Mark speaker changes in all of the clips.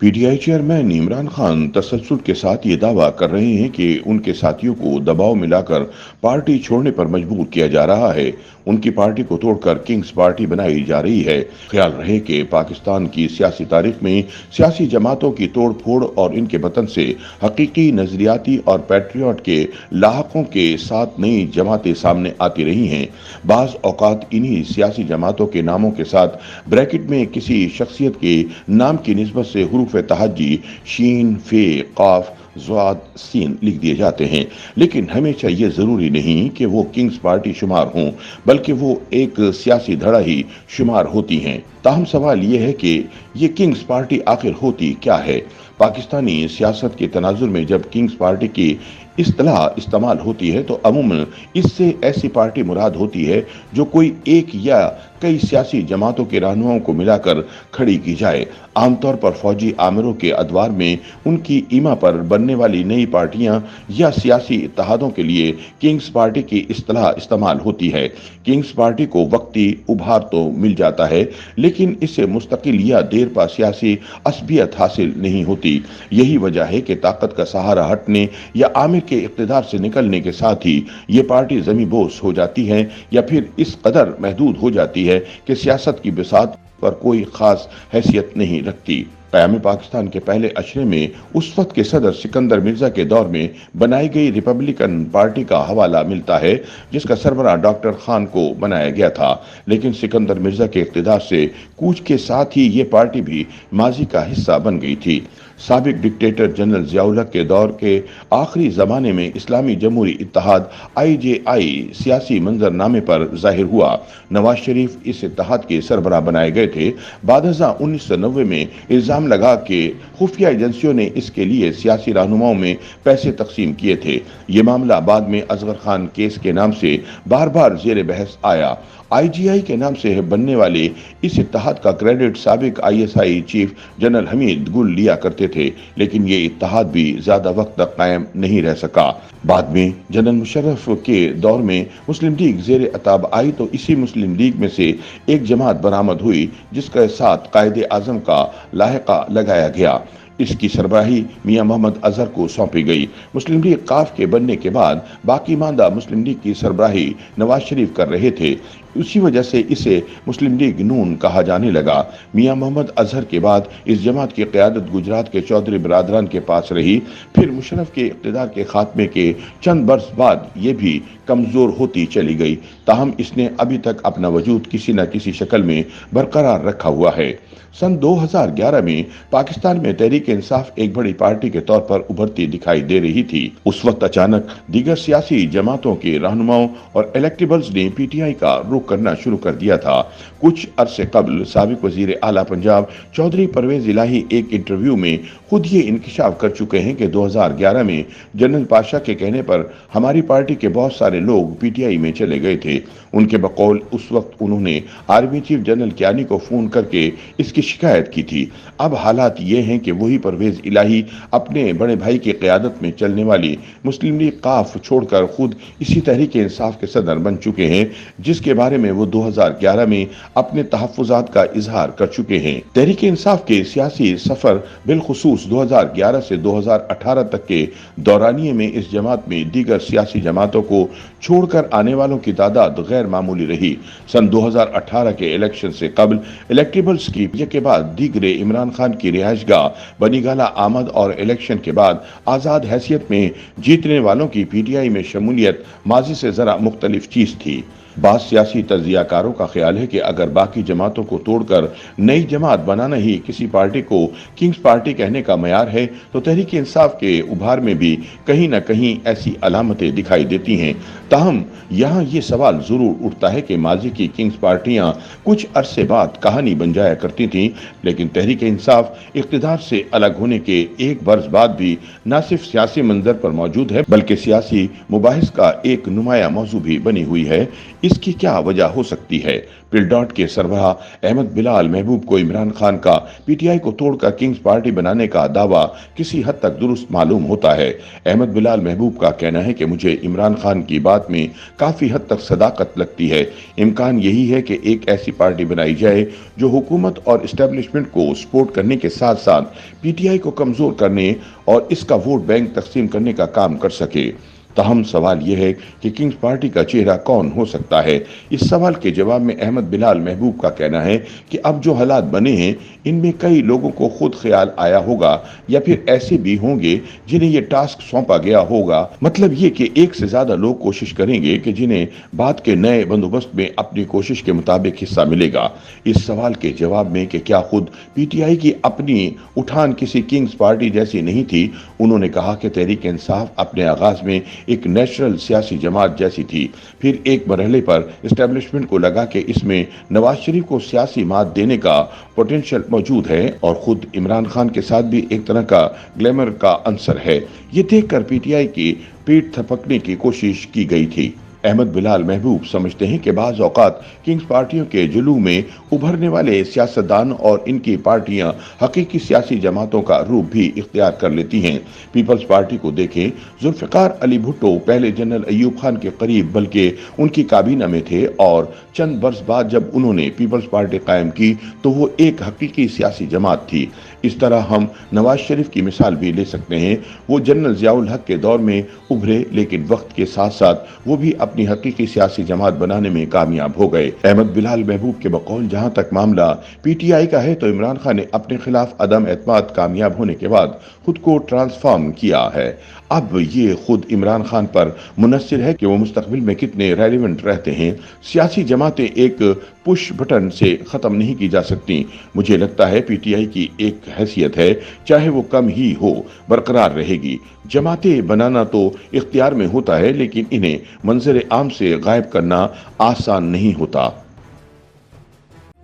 Speaker 1: P T I chairman Imran Khan तसल्सुल के साथ ये दावा कर रहे हैं कि उनके साथियों को दबाव मिलाकर पार्टी छोड़ने पर मजबूर किया जा रहा है। उनकी पार्टी को तोड़कर किंग्स पार्टी बनाई जा रही है। ख्याल रहे कि पाकिस्तान की सियासी तारीख में सियासी जमातों की तोड़ फोड़ और इनके पतन से हकीकी नजरियाती और पैट्रियट के लाहकों के साथ नई जमातें सामने आती रही हैं। बाज औकात इन्हीं सियासी जमातों के नामों के साथ ब्रैकेट में किसी शख्सियत के नाम की निस्बत से हुरूफ तहज्जी शीन फे काफ ज़ाद सीन लिख दिए जाते हैं, लेकिन हमेशा ये जरूरी नहीं कि वो किंग्स पार्टी शुमार हों, बल्कि वो एक सियासी धड़ा ही शुमार होती हैं। ताहम सवाल ये है कि ये किंग्स पार्टी आखिर होती क्या है। पाकिस्तानी सियासत के तनाजुर में जब किंग्स पार्टी की इस्तेलाह इस्तेमाल होती है तो अमूमन इससे ऐसी पार्टी मुराद होती है जो कोई एक या कई सियासी जमातों के रहनुमाओं को मिलाकर खड़ी की जाए। आमतौर पर फौजी आमिरों के अदवार में उनकी ईमा पर बनने वाली नई पार्टियां या सियासी इत्तेहादों के लिए किंग्स पार्टी की इस्तेलाह इस्तेमाल होती है। किंग्स पार्टी को वक्ती उभार तो मिल जाता है, लेकिन इससे मुस्तकिल या देर पा सियासी असबियत हासिल नहीं होती। यही वजह है कि ताकत का सहारा हटने या आमिर के इक़्तिदार से निकलने के साथ ही ये पार्टी ज़मीबोस हो जाती है या फिर इस कदर महदूद हो जाती है कि सियासत की बिसात पर कोई खास हैसियत नहीं रखती। क़याम पाकिस्तान के पहले अशरे में उस वक्त के सदर सिकंदर मिर्जा के दौर में बनाई गई रिपब्लिकन पार्टी का हवाला मिलता है, जिसका सरबराह डॉक्टर खान को बनाया गया था। लेकिन सिकंदर मिर्जा के इक़्तिदार से कूच के साथ ही ये पार्टी भी माजी का हिस्सा बन गई थी। साबिक डिक्टेटर जनरल ज़ियाउल के दौर के आखिरी ज़माने में इस्लामी जमहूरी इत्तेहाद IJI सियासी मंजरनामे पर जाहिर हुआ। नवाज शरीफ इस इत्तेहाद के सरबराह बनाए गए थे। बाद-ए-ज़ा 1990 में इल्ज़ाम लगा कि खुफिया एजेंसियों ने इसके लिए सियासी रहनुमाओं में पैसे तकसीम किए थे। ये मामला बाद में असगर खान केस के नाम से बार बार ज़ेर बहस आया। IJI के नाम से बनने वाले इस इत्तेहाद का क्रेडिट साबिक ISI चीफ जनरल हमीद गुल लिया करते थे, लेकिन ये इत्तेहाद भी ज्यादा वक्त तक कायम नहीं रह सका। बाद में जनरल मुशर्रफ के दौर में मुस्लिम लीग ज़ेर अताब आई तो इसी मुस्लिम लीग में से एक जमात बरामद हुई, जिसके साथ कायदे आजम का लाहिका लगाया गया। इसकी सरबराही मियां मोहम्मद अजहर को सौंपी गई। मुस्लिम लीग काफ के बनने के बाद बाकी मानदा मुस्लिम लीग की सरबराही नवाज शरीफ कर रहे थे। उसी वजह से इसे मुस्लिम लीग नून कहा जाने लगा। मियां मोहम्मद अजहर के बाद इस जमात की क़यादत गुजरात के चौधरी बरादरान के पास रही। फिर मुशर्रफ के इक़्तिदार के खात्मे के चंद बरस बाद ये भी कमज़ोर होती चली गई। ताहम इसने अभी तक अपना वजूद किसी न किसी शक्ल में बरकरार रखा हुआ है। सन 2011 में पाकिस्तान में तहरीक इंसाफ एक बड़ी पार्टी के तौर पर उभरती दिखाई दे रही थी। उस वक्त अचानक दीगर सियासी जमातों के रहनुमाओं और इलेक्टेबल्स ने PTI का रुख करना शुरू कर दिया था। कुछ अरसे कबल साबिक वजीर आला पंजाब चौधरी परवेज इलाही एक इंटरव्यू में खुद ये इंकशाफ कर चुके हैं कि 2011 में जनरल पाशा के कहने पर हमारी पार्टी के बहुत सारे लोग PTI में चले गए थे। उनके बकौल उस वक्त उन्होंने आर्मी चीफ जनरल कियानी को फोन करके इसकी शिकायत की थी। अब हालात ये हैं कि वही परवेज इलाही अपने बड़े भाई की क़यादत में चलने वाली मुस्लिम लीग काफ छोड़कर खुद इसी तहरीक इंसाफ के सदर बन चुके हैं, जिसके बारे में वो 2011 में अपने तहफ़्फ़ुज़ात का इजहार कर चुके हैं। तहरीक इंसाफ के सियासी सफर बिलखुसूस 2011 से 2018 तक के दौरानिये में इस जमात में दीगर सियासी जमातों को छोड़कर आने वालों की तादाद गैर मामूली रही। सन 2018 के इलेक्शन से कबल इलेक्टेबल्स की के बाद दीगरे इमरान खान की रिहाइशगाह बनीगाला आमद और इलेक्शन के बाद आज़ाद हैसियत में जीतने वालों की PTI में शमूलियत माजी से जरा मुख्तलिफ चीज थी। बाद सियासी तज्जियाकारों का ख्याल है कि अगर बाकी जमातों को तोड़कर नई जमात बनाना ही किसी पार्टी को किंग्स पार्टी कहने का मयार है तो तहरीक इंसाफ के उभार में भी कहीं न कहीं ऐसी अलामतें दिखाई देती हैं। ताहम यहाँ ये सवाल जरूर उठता है कि माजी की किंग्स पार्टियां कुछ अरसे बाद कहानी बन जाया करती थीं, लेकिन तहरीक इंसाफ इक़्तिदार से अलग होने के एक बरस बाद भी न सिर्फ सियासी मंजर पर मौजूद है, बल्कि सियासी मुबाहिस का एक नुमाया मौजू भी बनी हुई है। इसकी क्या वजह हो सकती है? पिलडॉट के सरबराह अहमद बिलाल महबूब को इमरान खान का पीटीआई को तोड़कर किंग्स पार्टी बनाने का दावा किसी हद तक दुरुस्त मालूम होता है। अहमद बिलाल महबूब का कहना है कि मुझे इमरान खान की बात में काफी हद तक सदाकत लगती है। इम्कान यही है कि एक ऐसी पार्टी बनाई जाए जो हुकूमत और इस्टेब्लिशमेंट को सपोर्ट करने के साथ साथ पीटीआई को कमजोर करने और इसका वोट बैंक तकसीम करने का काम कर सके। तहम सवाल यह है कि किंग्स पार्टी का चेहरा कौन हो सकता है। इस सवाल के जवाब में अहमद बिलाल महबूब का कहना है कि अब जो हालात बने हैं इनमें कई लोगों को खुद ख्याल आया होगा या फिर ऐसे भी होंगे जिन्हें ये टास्क सौंपा गया होगा। मतलब ये कि एक से ज्यादा लोग कोशिश करेंगे कि जिन्हें बात के नए बंदोबस्त में अपनी कोशिश के मुताबिक हिस्सा मिलेगा। इस सवाल के जवाब में कि क्या खुद पीटीआई की अपनी उठान किसी किंग्स पार्टी जैसी नहीं थी, उन्होंने कहा कि तहरीक इंसाफ अपने आगाज में एक नेचुरल सियासी जमात जैसी थी, फिर एक मरहले पर एस्टेब्लिशमेंट को लगा कि इसमें नवाज शरीफ को सियासी मात देने का पोटेंशियल मौजूद है और खुद इमरान खान के साथ भी एक तरह का ग्लैमर का अंसर है। ये देखकर पीटीआई की पीठ थपकने की कोशिश की गई थी। अहमद बिलाल महबूब समझते हैं कि बाज़ औक़ात किंग्स पार्टियों के जुलूम में उभरने वाले सियासतदान और इनकी पार्टियां हकीकी सियासी जमातों का रूप भी इख्तियार कर लेती हैं। पीपल्स पार्टी को देखें, जुल्फ़िकार अली भुट्टो पहले जनरल अयूब खान के करीब बल्कि उनकी काबीना में थे और चंद बरस बाद जब उन्होंने पीपल्स पार्टी कायम की तो वो एक हकीकी सियासी जमात थी। इस तरह हम नवाज शरीफ की मिसाल भी ले सकते हैं। वो जनरल ज़ियाउल हक के दौर में उभरे लेकिन वक्त के साथ साथ वो भी अपनी हकीकी सियासी जमात बनाने में कामयाब हो गए। अहमद बिलाल महबूब के बकौल जहां तक मामला पीटीआई का है तो इमरान खान ने अपने खिलाफ अदम एतमाद कामयाब होने के बाद खुद को ट्रांसफॉर्म किया है। अब ये खुद इमरान खान पर मुनस्सिर है कि वो मुस्तकबिल में कितने रेलिवेंट रहते हैं। सियासी जमातें एक पुश बटन से खत्म नहीं की जा सकती। मुझे लगता है पीटीआई की एक हैसियत है, चाहे वो कम ही हो, बरकरार रहेगी। जमातें बनाना तो इख्तियार में होता है लेकिन इन्हें मंजर आम से गायब करना आसान नहीं होता।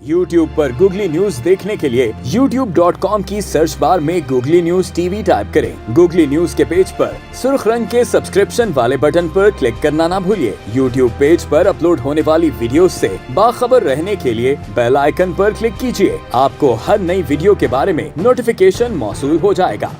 Speaker 2: YouTube पर गूगली न्यूज देखने के लिए youtube.com की सर्च बार में गूगली न्यूज टीवी टाइप करें। गूगली न्यूज के पेज पर सुर्ख रंग के सब्सक्रिप्शन वाले बटन पर क्लिक करना ना भूलिए। YouTube पेज पर अपलोड होने वाली वीडियो से बाखबर रहने के लिए बेल आइकन पर क्लिक कीजिए। आपको हर नई वीडियो के बारे में नोटिफिकेशन मौसूल हो जाएगा।